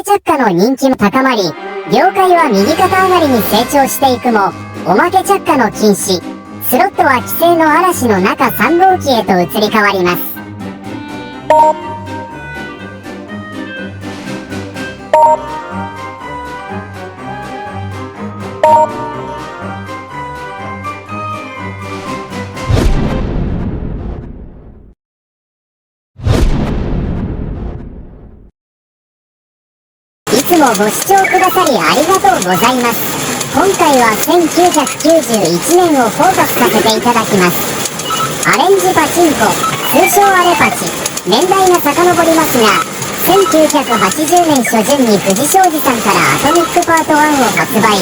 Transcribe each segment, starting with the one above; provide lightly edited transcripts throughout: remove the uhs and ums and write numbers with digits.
着火の人気も高まり、業界は右肩上がりに成長していくも、おまけ着火の禁止、スロットは規制の嵐の中3号機へと移り変わります。いつもご視聴くださりありがとうございます。今回は1991年をフォーカスさせていただきます。アレンジパチンコ、通称アレパチ、年代が遡りますが、1980年初旬に藤商事さんからアトミックパート1を発売。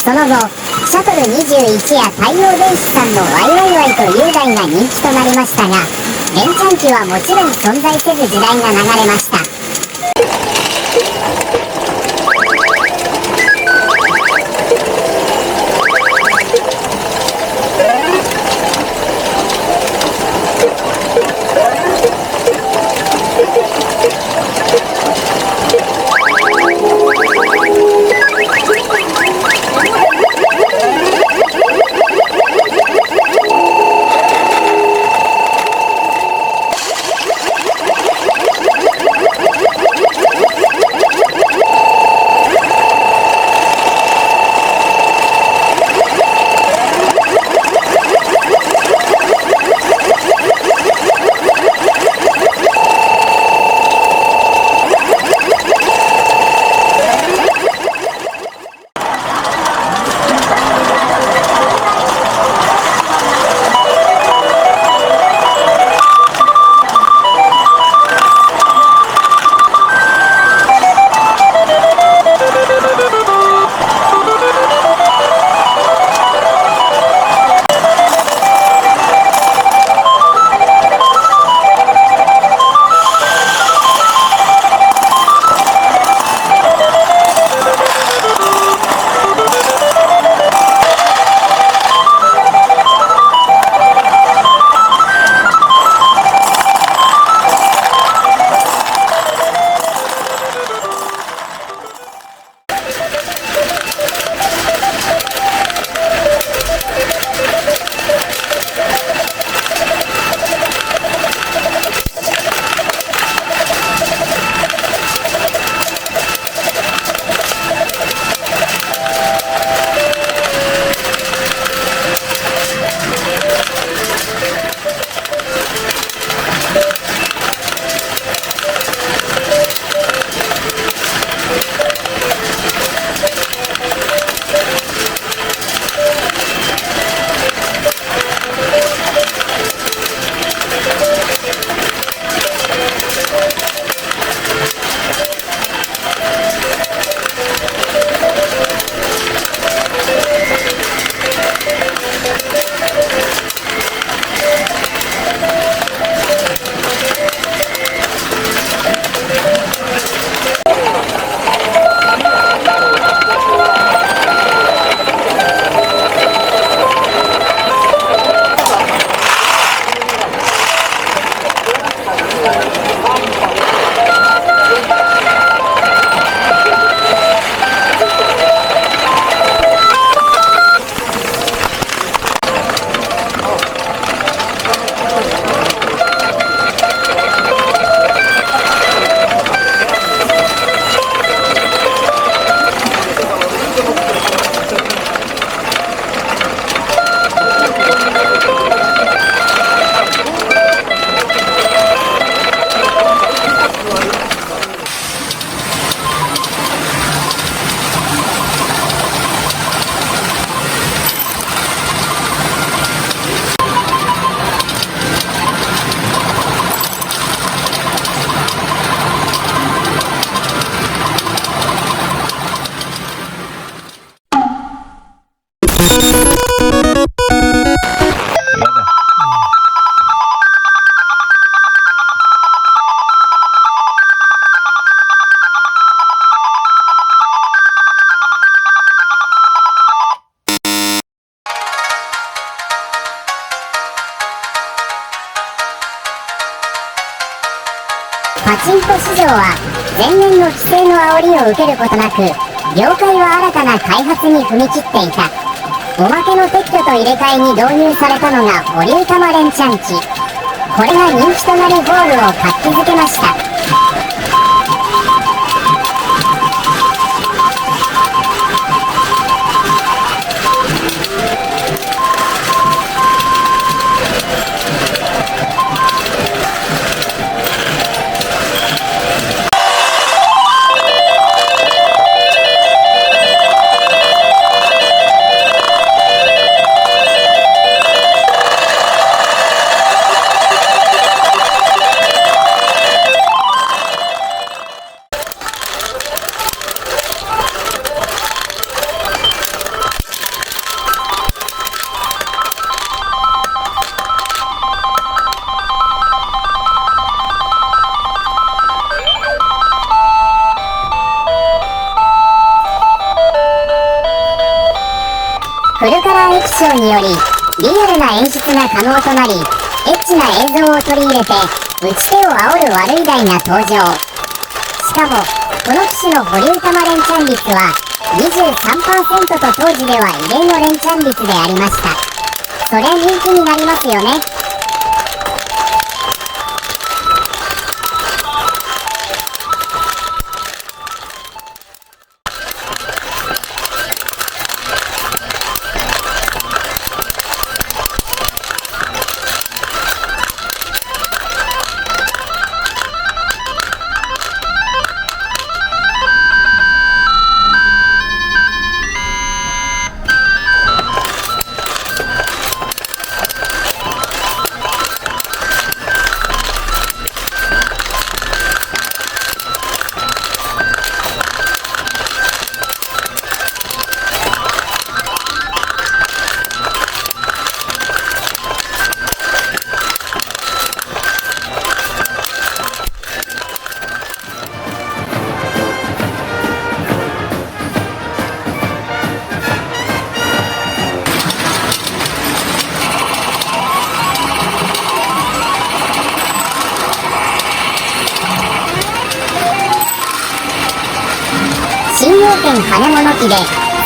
その後、シャトル21や太陽電子さんのワイワイワイと雄大が人気となりましたが、連チャン機はもちろん存在せず時代が流れました。パチンコ市場は前年の規制の煽りを受けることなく、業界は新たな開発に踏み切っていた。おまけの撤去と入れ替えに導入されたのが保留玉連チャン機。これが人気となりホールを活気づけました。フルカラー液晶によりリアルな演出が可能となり、エッチな映像を取り入れて打ち手を煽る悪い台が登場。しかもこの機種の保留玉連チャン率は 23% と当時では異例の連チャン率でありました。そりゃ人気になりますよね。新陽軒羽物機で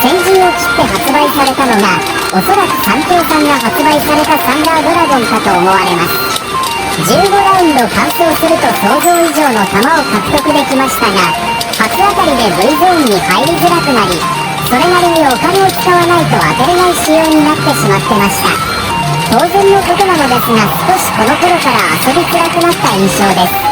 先陣を切って発売されたのが、おそらく三京さんが発売されたサンダードラゴンかと思われます。15ラウンド完走すると想像以上の球を獲得できましたが、初当たりで V ゾーンに入りづらくなり、それなりにお金を使わないと当てれない仕様になってしまってました。当然のことなのですが、少しこの頃から遊びづらくなった印象です。